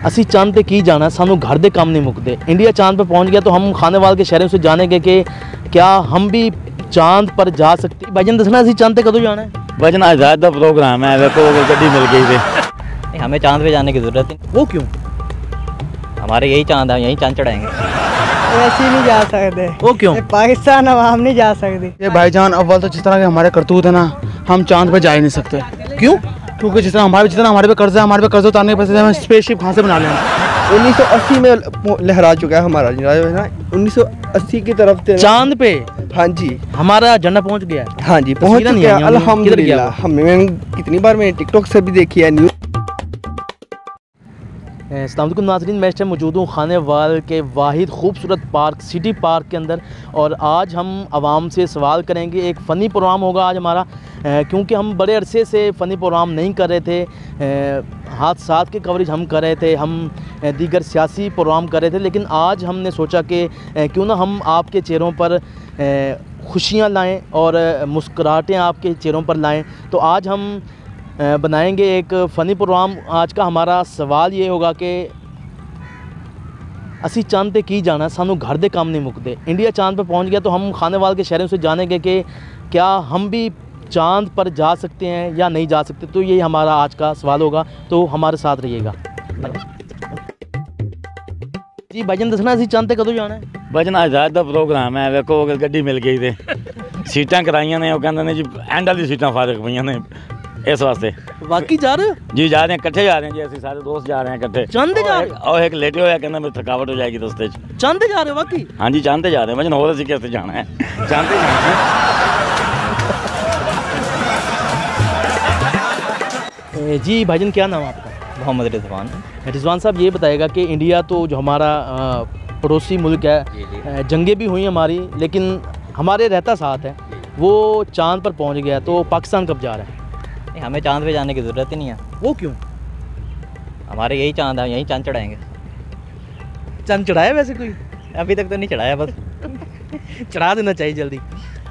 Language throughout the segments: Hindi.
ਅਸੀਂ ਚੰਦ ਤੇ ਕੀ ਜਾਣਾ, ਸਾਨੂੰ घर ਦੇ ਕੰਮ ਨਹੀਂ ਮੁੱਕਦੇ। इंडिया चांद पे पहुंच गया तो हम खाने वाल के शहरों से जानेंगे कि क्या हम भी चांद पर जा सकते। भाईजान दसना ਅਸੀਂ चंद ਤੇ ਕਦੋਂ ਜਾਣਾ है? बजना आजाद का प्रोग्राम है, देखो गड्डी मिल गई थी। हमें चांद पे जाने की ज़रूरत नहीं। वो क्यों? हमारे यही चांद है, यही चांद चढ़ाएंगे। ऐसे नहीं जा सकते। वो क्यों? पाकिस्तान अवाम नहीं जा सकती। ये भाईजान अव्वल तो जिस तरह के हमारे करतूत है ना, हम चांद पे जा ही नहीं सकते। क्यों? क्योंकि जितना हमारे पे कर्जा है, हमारे पे कर्ज उतारने के पैसे हम स्पेसशिप कहाँ से बना लें? 1980 में लहरा चुका है हमारा जो है ना, 1980 की तरफ से चांद पे हाँ जी हमारा झंडा पहुंच गया है। हाँ जी पहुंच तस्वीरें नहीं चुका आई है होंगी। किधर गया अल्हम्दुलिल्लाह। हमने कितनी बार मैंने टिकटॉक से भी देखी है न्यूज़। अस्सलाम वालेकुम नाज़रीन, मैं इस टाइम मौजूद हूँ खाने वाल के वाहिद खूबसूरत पार्क सिटी पार्क के अंदर। और आज हम आवाम से सवाल करेंगे। एक फ़नी प्रोग्राम होगा आज हमारा, क्योंकि हम बड़े अरसे से फ़नी प्रोग्राम नहीं कर रहे थे। हादसात की कवरेज हम कर रहे थे, हम दीगर सियासी प्रोग्राम कर रहे थे, लेकिन आज हमने सोचा कि क्यों ना हम आपके चेहरों पर खुशियाँ लाएँ और मुस्कुराहटें आपके चेहरों पर लाएँ। तो आज हम बनाएंगे एक फ़नी प्रोग्राम। आज का हमारा सवाल ये होगा कि असी चांद ते की जाना, सानू घर दे काम नहीं मुकते। इंडिया चांद पे पहुंच गया तो हम खाने वाल के शहरों से जानेंगे कि क्या हम भी चांद पर जा सकते हैं या नहीं जा सकते। तो यही हमारा आज का सवाल होगा, तो हमारे साथ रहिएगा। जी भाईजान दसना असी चांद ते कदों जाना है? बजना आजाद का प्रोग्राम है, देखो गड्डी मिल गई थी, सीटां कराइया ने, कहते ने जी एंड वाली सीटां फारग पईयां ने, इस वास्ते। वाकई जा रहे हो? जी जा रहे हैं, इकट्ठे जा रहे हैं जी, असं सारे दोस्त जा रहे हैं इकट्ठे। चांद जा रहे हो? और एक लेटे हुआ कहना मेरी थकावट हो जाएगी रस्ते च। चांद जा रहे हो वाकई? हाँ जी चांद जा रहे हैं, वजन होर असीं किस जाना है, चांद जाना है। जी भाईजान क्या नाम है आपका? मोहम्मद रिजवान। रिजवान साहब ये बताएगा कि इंडिया तो जो हमारा पड़ोसी मुल्क है, जंगें भी हुई हमारी, लेकिन हमारे रहता साथ है, वो चांद पर पहुंच गया, तो पाकिस्तान कब जा रहा है? हमें चांद पे जाने की ज़रूरत ही नहीं है। वो क्यों? हमारे यही चांद है, यही चांद चढ़ाएंगे। चांद चढ़ाया वैसे कोई? अभी तक तो नहीं चढ़ाया, बस चढ़ा देना चाहिए जल्दी।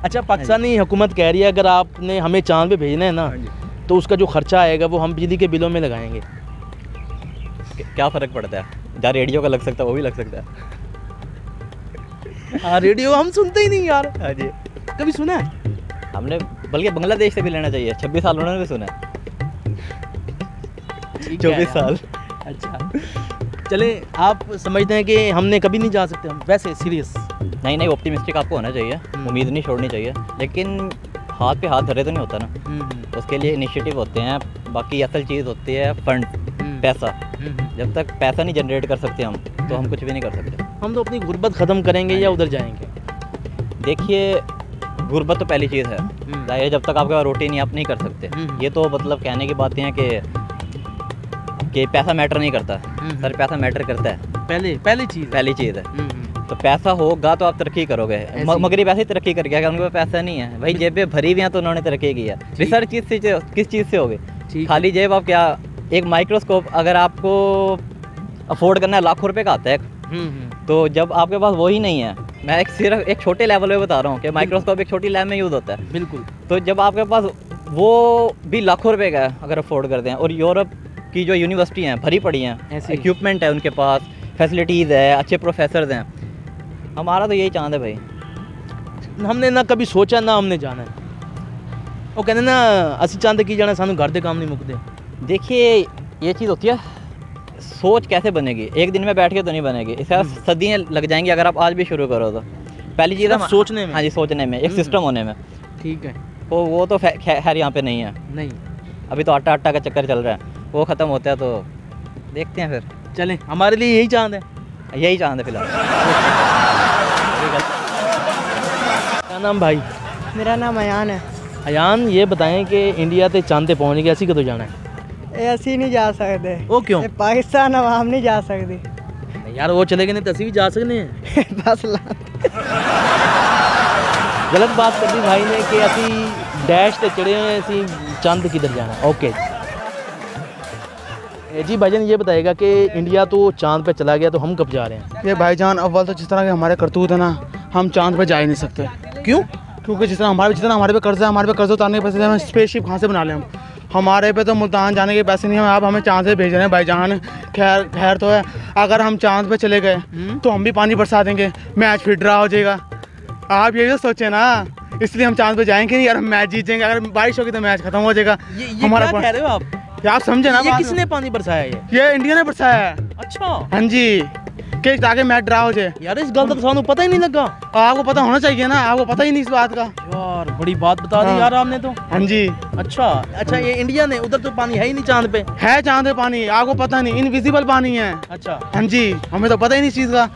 अच्छा, पाकिस्तानी हुकूमत कह रही है अगर आपने हमें चांद पे भेजना है ना, तो उसका जो खर्चा आएगा वो हम बिजली के बिलों में लगाएंगे। क्या फ़र्क पड़ता है? जहाँ रेडियो का लग सकता है वो भी लग सकता है। हाँ, रेडियो हम सुनते ही नहीं यार। हाँ जी, कभी सुना है? हमने बल्कि बांग्लादेश से भी लेना चाहिए। 26 साल उन्होंने भी सुना है। 24 साल। अच्छा चले, आप समझते हैं कि हमने कभी नहीं जा सकते? हम वैसे सीरियस नहीं, ऑप्टिमिस्टिक आपको होना चाहिए, उम्मीद नहीं छोड़नी चाहिए, लेकिन हाथ पे हाथ धरे तो नहीं होता ना। उसके लिए इनिशिएटिव होते हैं, बाकी असल चीज़ होती है फंड, पैसा। जब तक पैसा नहीं जनरेट कर सकते हम, तो हम कुछ भी नहीं कर सकते। हम तो अपनी गुर्बत ख़त्म करेंगे या उधर जाएंगे? देखिए, गुर्बत तो पहली चीज़ है, जाहिर जब तक आपके पास रोटी नहीं, आप नहीं कर सकते। ये तो मतलब कहने की बातें हैं कि पैसा मैटर नहीं करता। सर पैसा मैटर करता है, पहली चीज़ है। तो पैसा होगा तो आप तरक्की करोगे। मगरी पैसे तरक्की कर गया, उनके पास पैसा नहीं है भाई, जेबें भरी हुई हैं तो उन्होंने तरक्की की है। रिसर्च किस चीज़ से होगी? खाली जेब। आप क्या, एक माइक्रोस्कोप अगर आपको अफोर्ड करना है लाखों रुपए का आता है, तो जब आपके पास वही नहीं है, मैं सिर्फ एक छोटे लेवल पे बता रहा हूँ कि माइक्रोस्कोप एक छोटी लैब में यूज़ होता है। बिल्कुल। तो जब आपके पास वो भी लाखों रुपए का है अगर अफोर्ड करते हैं, और यूरोप की जो यूनिवर्सिटी हैं भरी पड़ी हैं, इक्विपमेंट है उनके पास, फैसिलिटीज़ है, अच्छे प्रोफेसर हैं। हमारा तो यही चांद है भाई। हमने ना कभी सोचा ना हमने जाना है। वो कहते ना असी चांद की जाना, सानू घर दे काम नहीं मुकते। देखिए, ये चीज़ होती है, सोच कैसे बनेगी? एक दिन में बैठ के तो नहीं बनेगी, इससे सदियाँ लग जाएंगी अगर आप आज भी शुरू करो तो। पहली चीज़ है सोचने में। हाँ जी, सोचने में, एक सिस्टम होने में। ठीक है, तो वो तो खैर यहाँ पे नहीं है। नहीं, अभी तो आटा का चक्कर चल रहा है, वो ख़त्म होता है तो देखते हैं फिर। चलें, हमारे लिए यही चांद है। यही चांद है फिलहाल। क्या नाम भाई? मेरा नाम अयान है। अयान, ये बताएं कि इंडिया ते चांद ते पहुंच गया, असी कदों जाना है? ऐसे नहीं जा सकते। वो क्यों? पाकिस्तान अवाम नहीं जा सकती। नहीं यार, वो चले गए नहीं तो असी भी जा सकते हैं। बस गलत बात कर दी भाई ने कि असी डैश ते चढ़े हुए, असी चांद किधर जाना। ओके जी भाईजान, ये बताएगा कि इंडिया तो चांद पे चला गया तो हम कब जा रहे हैं? ये भाईजान अव्वल तो जिस तरह के हमारे करतूत है ना, हम चांद पे जा ही नहीं सकते। क्यों? क्योंकि जितना हमारे पे कर्जा है, हमारे पे कर्ज उतारने के पैसे हम स्पेसशिप कहाँ से बना लें? हमारे पे तो मुल्तान जाने के पैसे नहीं हैं, आप हमें चांद पे भेज रहे हैं भाईजान। खैर खैर तो है, अगर हम चांद पे चले गए तो हम भी पानी बरसा देंगे, मैच फिर ड्रा हो जाएगा। आप ये तो सोचे ना, इसलिए हम चांद पे जाएंगे नहीं यार, हम मैच जीत जाएंगे। अगर बारिश होगी तो मैच खत्म हो जाएगा। ये हमारा क्या कह रहे हो आप? आप समझे ना, ये किसने पानी बरसाया ये इंडिया ने बरसाया है। अच्छा हाँ जी, कि ताकि मैच ड्रा हो जाए। यार, इस गल का तो सानू पता ही नहीं लगा। आपको पता होना चाहिए ना, आपको पता ही नहीं इस बात का। यार बड़ी बात बता दी हाँ। यार आपने तो। हाँ जी, अच्छा ये इंडिया ने, उधर तो पानी है ही नहीं चांद पे। है चांद पे पानी, आपको पता नहीं, इनविजिबल पानी है। अच्छा हाँ जी, हमें तो पता ही नहीं इस चीज़ का।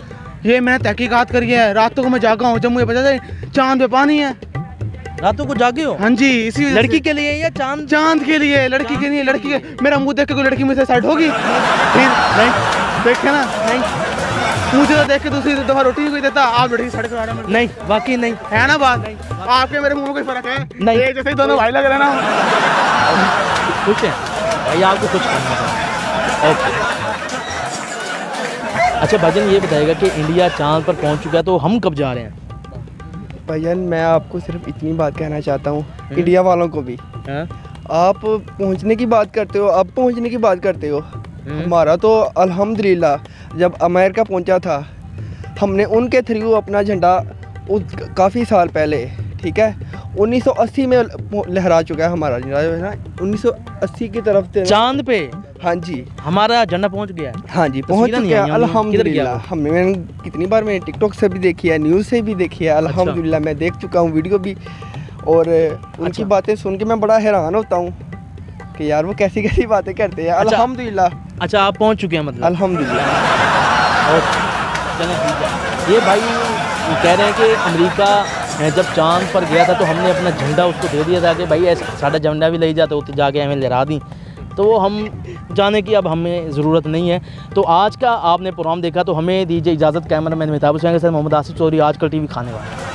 ये मैंने तहकीकात करी है, रातों को मैं जागा हूँ, जब मुझे पता चले चांद पे पानी है। रातों को जागे हो? हाँ जी, इसी वजह से- लड़की के लिए या चांद? चांद के लिए, लड़की के लिए। लड़की के, मेरा मुंह देख के कोई लड़की मुझसे साइड होगी? फिर नहीं, देखे ना, नहीं मुझे तो देख के दूसरी दफा रोटी नहीं कोई देता, आप लड़की साइड करा रहे हैं। नहीं, वाकई नहीं है ना बात? आपके मेरे मुंह में कोई फर्क है? नहीं। एक जैसे ही दोनों भाई लग रहे हैं ना। खुश है भाई, आपको कुछ करना था। ओके, अच्छा भाईजान ये बताइएगा कि इंडिया चांद पर पहुंच चुका है, तो हम कब जा रहे हैं? भाईजान मैं आपको सिर्फ इतनी बात कहना चाहता हूँ, इंडिया वालों को भी। हाँ? आप पहुँचने की बात करते हो, अब पहुँचने की बात करते हो। हमारा तो अल्हम्दुलिल्लाह जब अमेरिका पहुँचा था, हमने उनके थ्रू अपना झंडा काफ़ी साल पहले, ठीक है, 1980 में लहरा चुका है हमारा झंडा, जो है ना 1980 की तरफ से। चांद पे हाँ जी, हमारा झंडा पहुंच गया है। हाँ जी, पहुँच तस्वीरें नहीं चुका आई है होंगी। किधर गया अल्हम्दुलिल्लाह। मैंने कितनी बार मैंने टिकटॉक से भी देखी है, न्यूज़ से भी देखी है, अल्हम्दुलिल्लाह मैं देख चुका हूँ वीडियो भी। और उनकी बातें सुन के मैं बड़ा हैरान होता हूँ कि यार वो कैसी कैसी बातें करते हैं। अच्छा। अल्हम्दुलिल्लाह, अच्छा आप पहुंच चुके हैं मतलब? अल्हम्दुलिल्लाह। और चलें ठीक है। ये भाई कह रहे हैं कि अमेरिका जब चांद पर गया था तो हमने अपना झंडा उसको दे दिया था कि भाई ऐसा साड़ा झंडा भी ले जाते उत्ते जाके हमें लहरा दी, तो वो हम जाने की अब हमें ज़रूरत नहीं है। तो आज का आपने प्रोग्राम देखा, तो हमें दीजिए इजाज़त। कैमरा मैन मेहताब हुसैन के साथ मोहम्मद आसिफ चौधरी, आजकल TV खाने वाला।